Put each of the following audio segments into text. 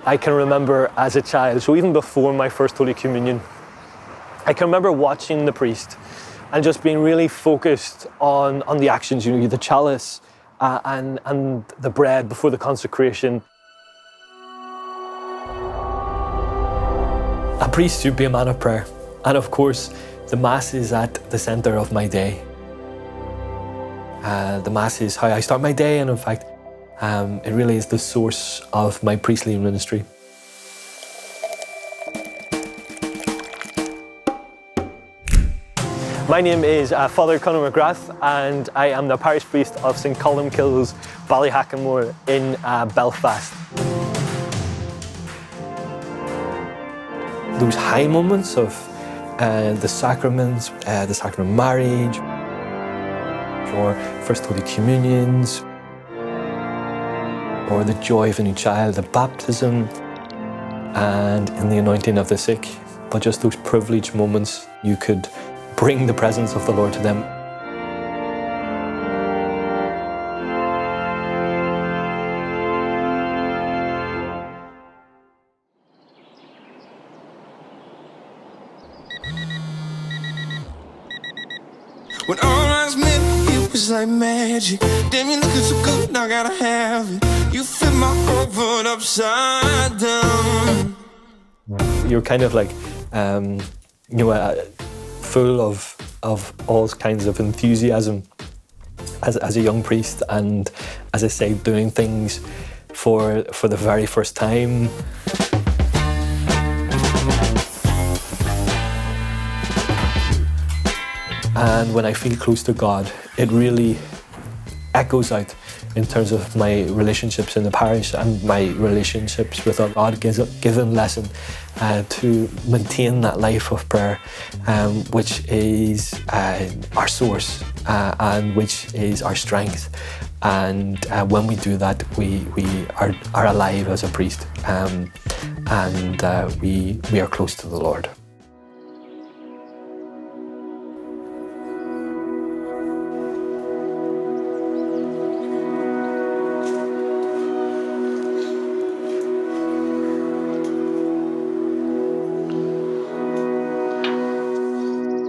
I can remember as a child, so even before my first Holy Communion, I can remember watching the priest and just being really focused on the actions, the chalice and the bread before the consecration. A priest should be a man of prayer. And of course, the Mass is at the center of my day. The Mass is how I start my day, and in fact, it really is the source of my priestly ministry. My name is Father Conor McGrath, and I am the parish priest of St Columkille's, Ballyhackamore in Belfast. Those high moments of the sacraments, the sacrament of marriage, or First Holy Communions, or the joy of a new child, the baptism, and in the anointing of the sick. But just those privileged moments, you could bring the presence of the Lord to them. When all eyes met, it was like magic. Damn, you looking so good, I gotta have it. You fit my whole world upside down. You're kind of like, full of all kinds of enthusiasm as a young priest, and as I say, doing things for the very first time. And when I feel close to God, it really echoes out in terms of my relationships in the parish and my relationships with our God-given lesson to maintain that life of prayer, which is our source and which is our strength. And when we do that, we are alive as a priest, and we are close to the Lord.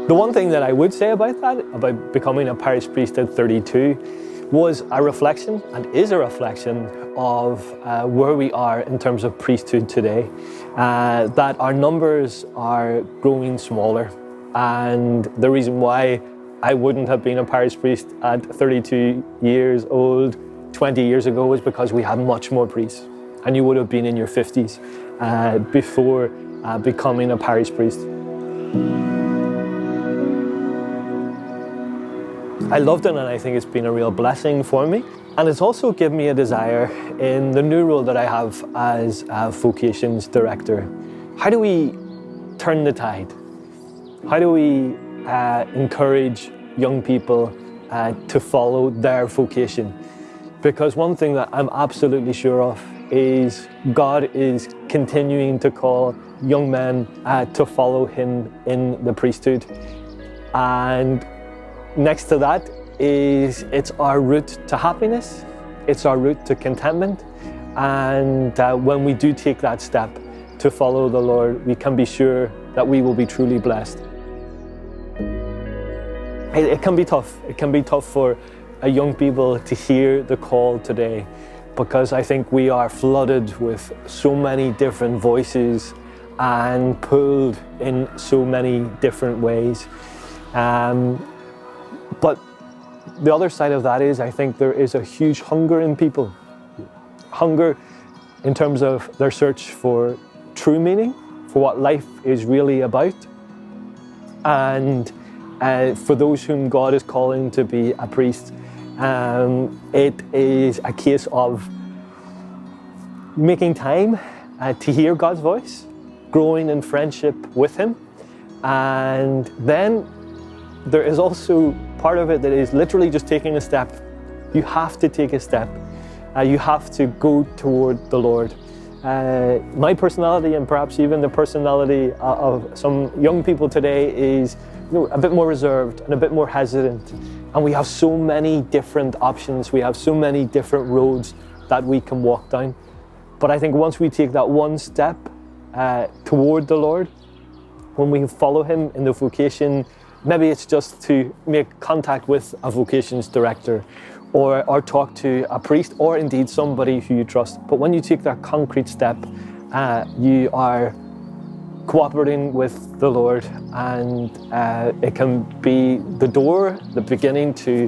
The one thing that I would say about that, about becoming a parish priest at 32, was a reflection, and is a reflection, of where we are in terms of priesthood today. That our numbers are growing smaller, and the reason why I wouldn't have been a parish priest at 32 years old 20 years ago is because we had much more priests, and you would have been in your 50s before becoming a parish priest. I loved it, and I think it's been a real blessing for me. And it's also given me a desire in the new role that I have as Vocations Director. How do we turn the tide? How do we encourage young people to follow their vocation? Because one thing that I'm absolutely sure of is God is continuing to call young men to follow him in the priesthood. And next to that is it's our route to happiness, it's our route to contentment, and when we do take that step to follow the Lord, we can be sure that we will be truly blessed. It can be tough. It can be tough for young people to hear the call today, because I think we are flooded with so many different voices and pulled in so many different ways. But the other side of that is, I think there is a huge hunger in people. Hunger in terms of their search for true meaning, for what life is really about. And for those whom God is calling to be a priest, it is a case of making time to hear God's voice, growing in friendship with him, and then there is also part of it that is literally just taking a step. You have to take a step. You have to go toward the Lord. My personality, and perhaps even the personality of some young people today, is a bit more reserved and a bit more hesitant. And we have so many different options. We have so many different roads that we can walk down. But I think once we take that one step toward the Lord, when we follow him in the vocation, maybe it's just to make contact with a vocations director or talk to a priest or indeed somebody who you trust. But when you take that concrete step, you are cooperating with the Lord, and it can be the door, the beginning to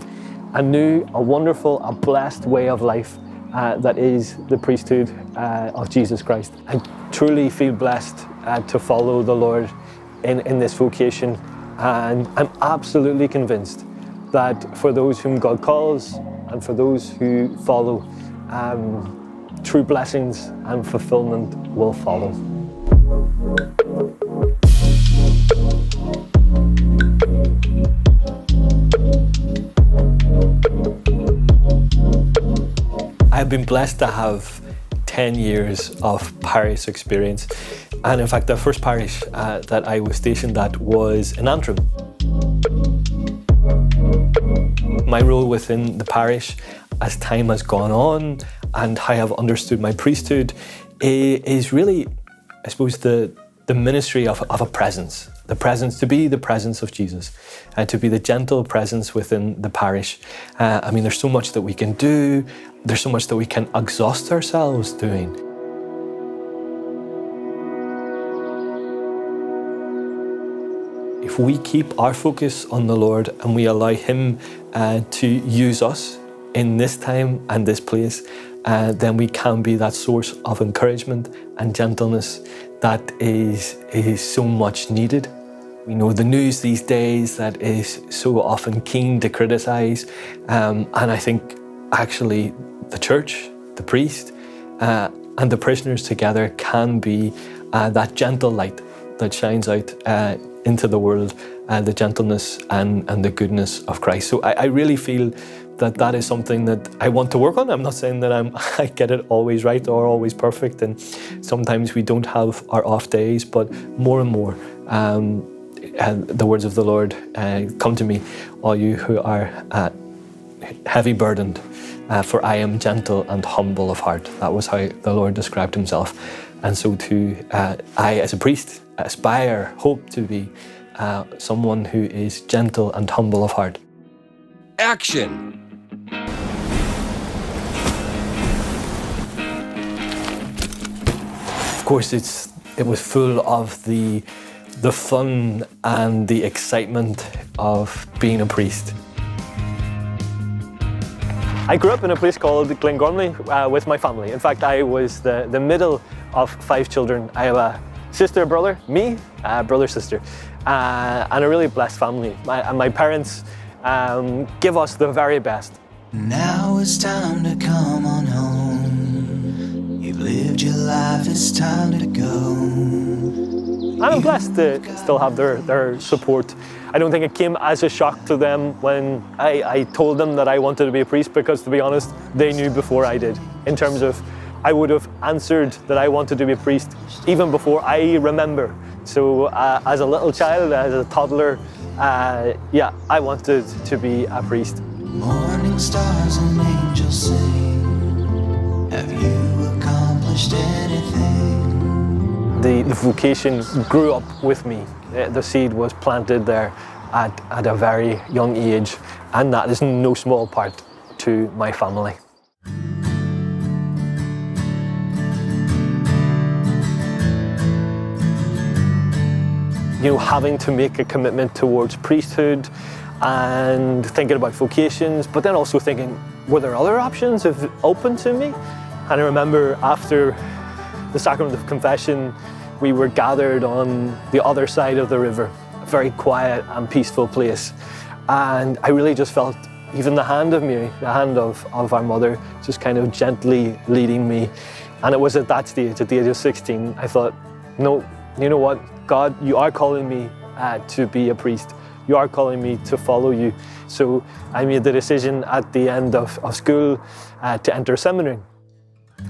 a new, a wonderful, a blessed way of life that is the priesthood of Jesus Christ. I truly feel blessed to follow the Lord in this vocation, and I'm absolutely convinced that for those whom God calls and for those who follow, true blessings and fulfillment will follow. I've been blessed to have 10 years of parish experience, and in fact the first parish that I was stationed at was in Antrim. My role within the parish as time has gone on and how I've understood my priesthood is really, I suppose, the ministry of a presence. The presence, to be the presence of Jesus, to be the gentle presence within the parish. I mean, there's so much that we can do. There's so much that we can exhaust ourselves doing. If we keep our focus on the Lord and we allow him to use us in this time and this place, then we can be that source of encouragement and gentleness that is so much needed. We know the news these days that is so often keen to criticize, and I think actually the church, the priest, and the parishioners together can be that gentle light that shines out into the world, the gentleness and the goodness of Christ. So I really feel that is something that I want to work on. I'm not saying that I get it always right or always perfect, and sometimes we don't have our off days, but more and more, the words of the Lord come to me, all you who are heavy burdened, for I am gentle and humble of heart. That was how the Lord described himself. And so too, I as a priest aspire, hope to be someone who is gentle and humble of heart. Action! Of course, it was full of the fun and the excitement of being a priest. I grew up in a place called Glengormley with my family. In fact, I was the middle of 5 children. I have a sister, brother, me, brother, sister, and a really blessed family. My parents give us the very best. Now it's time to come on home. You've lived your life, it's time to go. And I'm blessed to still have their support. I don't think it came as a shock to them when I told them that I wanted to be a priest, because to be honest, they knew before I did. In terms of, I would have answered that I wanted to be a priest even before I remember. So as a little child, as a toddler, yeah, I wanted to be a priest. Morning stars and angels sing. Have you accomplished anything? The vocation grew up with me. The seed was planted there at a very young age, and that is no small part to my family. You know, having to make a commitment towards priesthood and thinking about vocations, but then also thinking, were there other options open to me? And I remember after the sacrament of confession, we were gathered on the other side of the river, a very quiet and peaceful place. And I really just felt even the hand of Mary, the hand of our mother, just kind of gently leading me. And it was at that stage, at the age of 16, I thought, no, you know what? God, you are calling me to be a priest. You are calling me to follow you. So I made the decision at the end of school to enter seminary.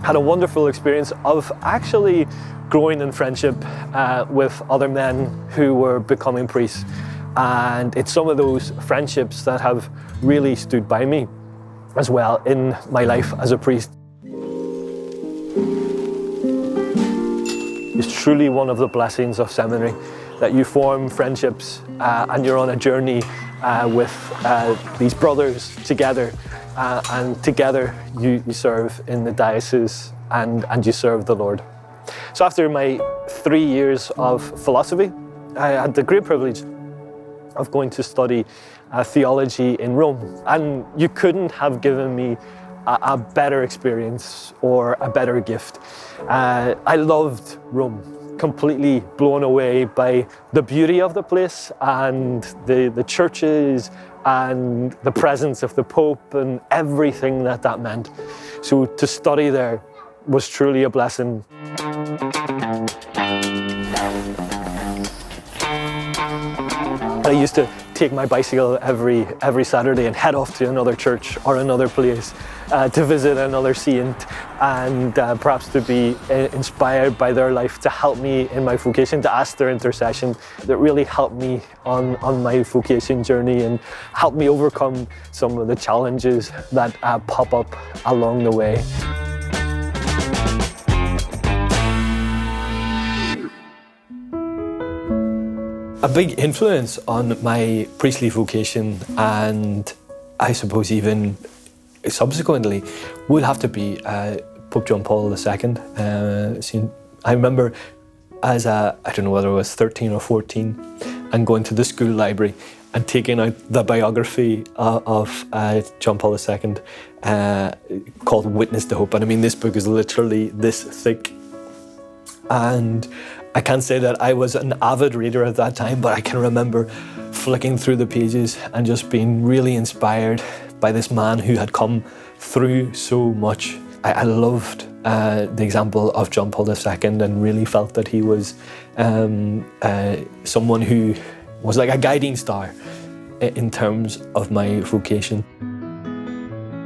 Had a wonderful experience of actually growing in friendship with other men who were becoming priests. And it's some of those friendships that have really stood by me as well in my life as a priest. is truly one of the blessings of seminary, that you form friendships and you're on a journey with these brothers together, and together you serve in the diocese and you serve the Lord. So after my 3 years of philosophy, I had the great privilege of going to study theology in Rome, and you couldn't have given me a better experience or a better gift. I loved Rome, completely blown away by the beauty of the place and the churches and the presence of the Pope and everything that meant. So to study there was truly a blessing. I used to take my bicycle every Saturday and head off to another church or another place to visit another saint, and perhaps to be inspired by their life to help me in my vocation, to ask their intercession. That really helped me on my vocation journey and helped me overcome some of the challenges that pop up along the way. A big influence on my priestly vocation, and I suppose even subsequently, would have to be Pope John Paul II. I remember as I don't know whether I was 13 or 14, and going to the school library and taking out the biography of John Paul II called Witness to Hope. And I mean, this book is literally this thick. And I can't say that I was an avid reader at that time, but I can remember flicking through the pages and just being really inspired by this man who had come through so much. I loved the example of John Paul II and really felt that he was someone who was like a guiding star in terms of my vocation.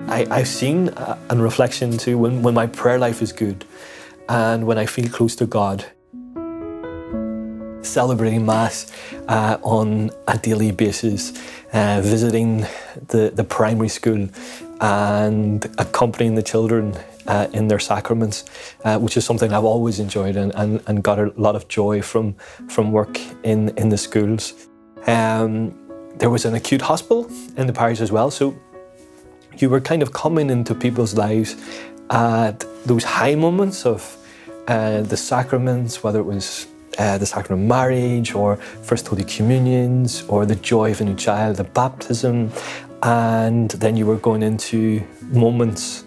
I've seen in reflection too, when my prayer life is good and when I feel close to God, celebrating Mass on a daily basis, visiting the primary school and accompanying the children in their sacraments, which is something I've always enjoyed and got a lot of joy from work in the schools. There was an acute hospital in the parish as well, so you were kind of coming into people's lives at those high moments of the sacraments, whether it was the sacrament of marriage or First Holy Communions or the joy of a new child, the baptism, and then you were going into moments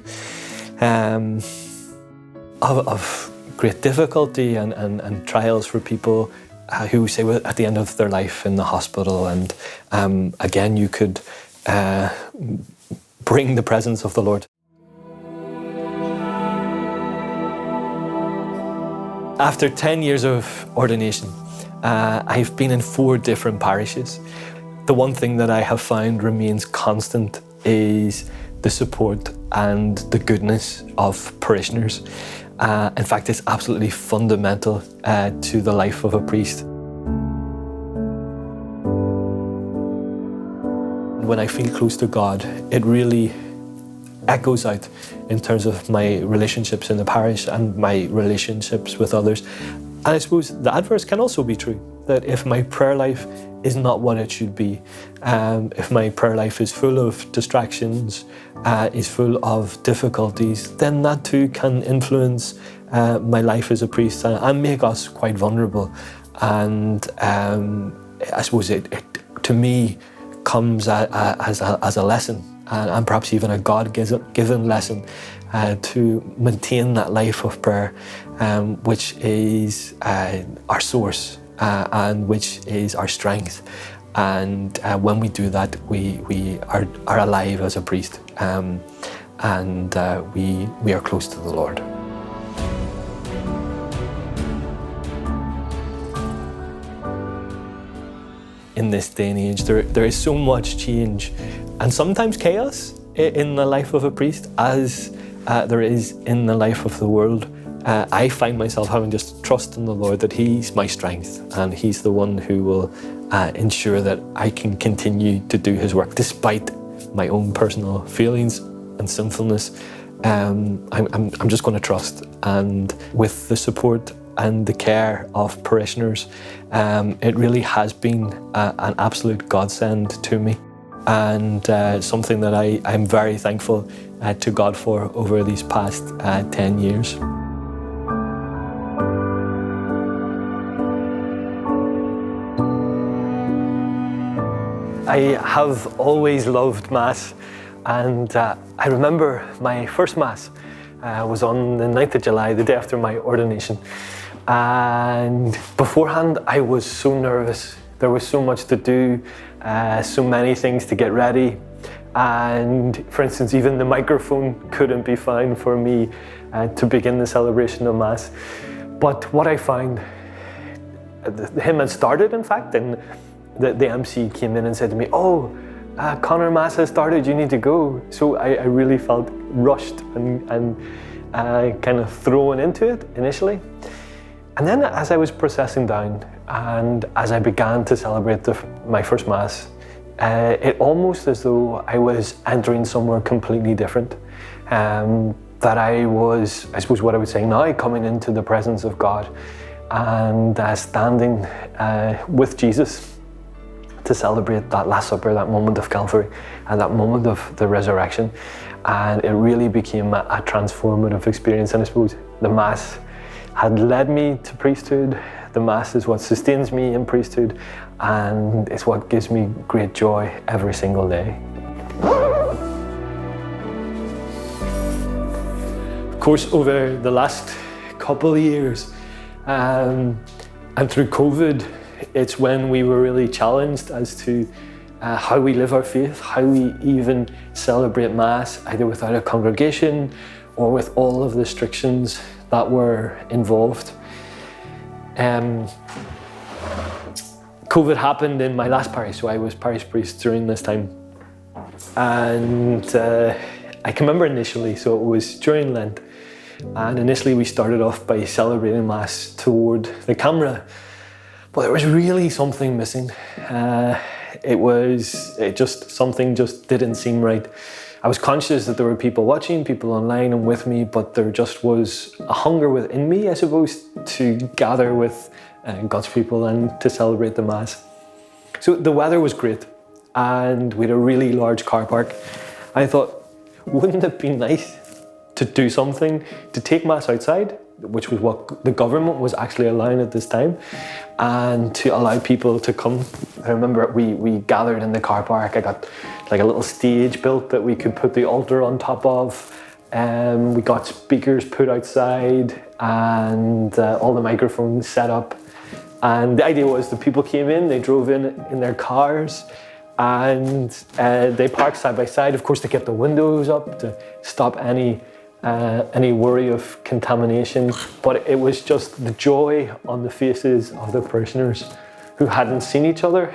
of great difficulty and trials for people who say were at the end of their life in the hospital, and again you could bring the presence of the Lord. After 10 years of ordination, I've been in 4 different parishes. The one thing that I have found remains constant is the support and the goodness of parishioners. In fact, it's absolutely fundamental to the life of a priest. When I feel close to God, it really echoes out in terms of my relationships in the parish and my relationships with others. And I suppose the adverse can also be true, that if my prayer life is not what it should be, if my prayer life is full of distractions, is full of difficulties, then that too can influence my life as a priest and make us quite vulnerable. And I suppose it to me comes as a lesson, and perhaps even a God-given lesson to maintain that life of prayer, which is our source and which is our strength. And when we do that, we are alive as a priest, and we are close to the Lord. In this day and age, there is so much change and sometimes chaos in the life of a priest, as there is in the life of the world. I find myself having just trust in the Lord that He's my strength and He's the one who will ensure that I can continue to do His work despite my own personal feelings and sinfulness. I'm just going to trust, and with the support and the care of parishioners. It really has been an absolute godsend to me, and something that I'm very thankful to God for over these past 10 years. I have always loved Mass, and I remember my first Mass was on the 9th of July, the day after my ordination. And beforehand, I was so nervous. There was so much to do, so many things to get ready. And for instance, even the microphone couldn't be found for me to begin the celebration of Mass. But what I found, the hymn had started, in fact, and the MC came in and said to me, "Oh, Conor, Mass has started, you need to go." So I really felt rushed and kind of thrown into it initially. And then as I was processing down and as I began to celebrate my first Mass, it almost as though I was entering somewhere completely different. That I was, I suppose what I would say now, coming into the presence of God and standing with Jesus to celebrate that Last Supper, that moment of Calvary, and that moment of the resurrection. And it really became a transformative experience. And I suppose the Mass had led me to priesthood. The Mass is what sustains me in priesthood, and it's what gives me great joy every single day. Of course, over the last couple of years, and through COVID, it's when we were really challenged as to how we live our faith, how we even celebrate Mass, either without a congregation or with all of the restrictions that were involved. COVID happened in my last parish, so I was parish priest during this time. And I can remember initially, so it was during Lent, and initially we started off by celebrating Mass toward the camera. But there was really something missing. Something just didn't seem right. I was conscious that there were people watching, people online and with me, but there just was a hunger within me, I suppose, to gather with God's people and to celebrate the Mass. So the weather was great, and we had a really large car park. I thought, wouldn't it be nice to do something, to take Mass outside, which was what the government was actually allowing at this time, and to allow people to come. I remember we gathered in the car park. I got like a little stage built that we could put the altar on top of. We got speakers put outside and all the microphones set up. And the idea was the people came in, they drove in their cars, and they parked side by side. Of course, they kept the windows up to stop any worry of contamination, but it was just the joy on the faces of the parishioners who hadn't seen each other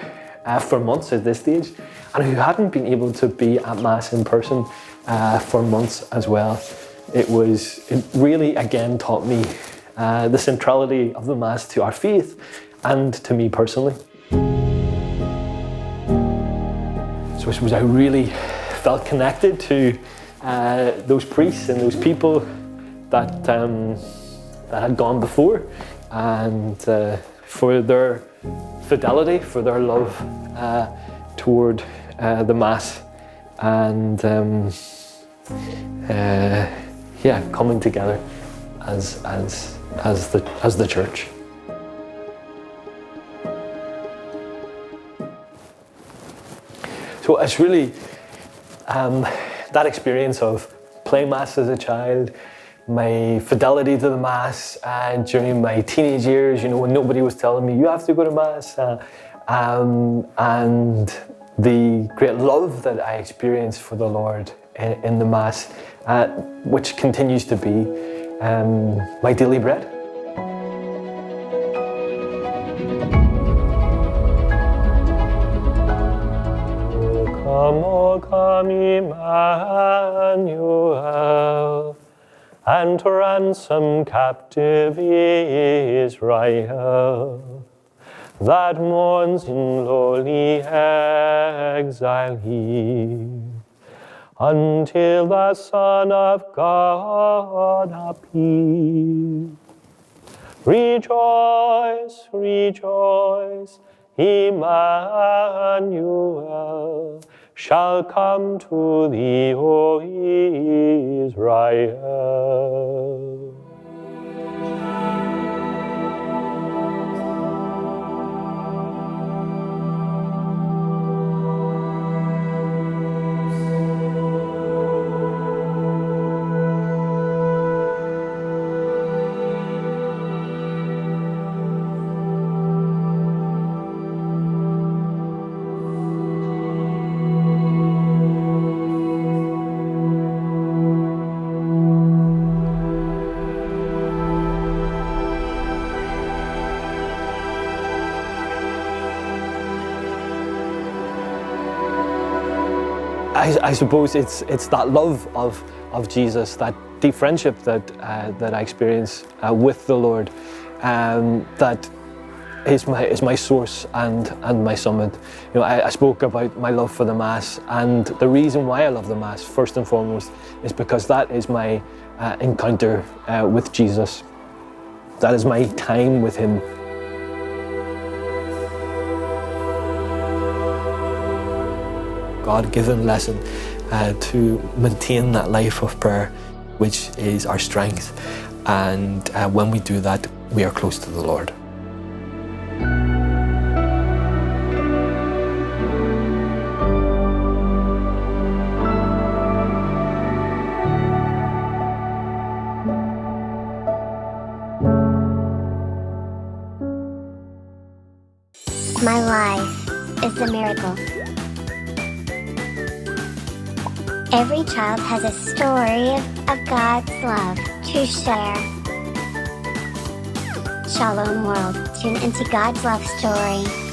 for months at this stage, and who hadn't been able to be at Mass in person for months as well. It really again taught me the centrality of the Mass to our faith and to me personally. So I suppose I really felt connected to those priests and those people that had gone before, and for their fidelity, for their love toward the Mass, and coming together as the Church. So it's really that experience of playing Mass as a child, my fidelity to the Mass during my teenage years, when nobody was telling me you have to go to Mass, and the great love that I experienced for the Lord in the Mass, which continues to be my daily bread. O come, Emmanuel, and ransom captive Israel, that mourns in lowly exile here, until the Son of God appear. Rejoice, rejoice, Emmanuel shall come to thee, O Israel. I suppose it's that love of Jesus, that deep friendship that I experience with the Lord, that is my source and my summit. You know, I spoke about my love for the Mass, and the reason why I love the Mass first and foremost is because that is my encounter with Jesus. That is my time with Him. God-given lesson to maintain that life of prayer, which is our strength. And when we do that, we are close to the Lord. My life is a miracle. Every child has a story of God's love to share. Shalom world, tune into God's love story.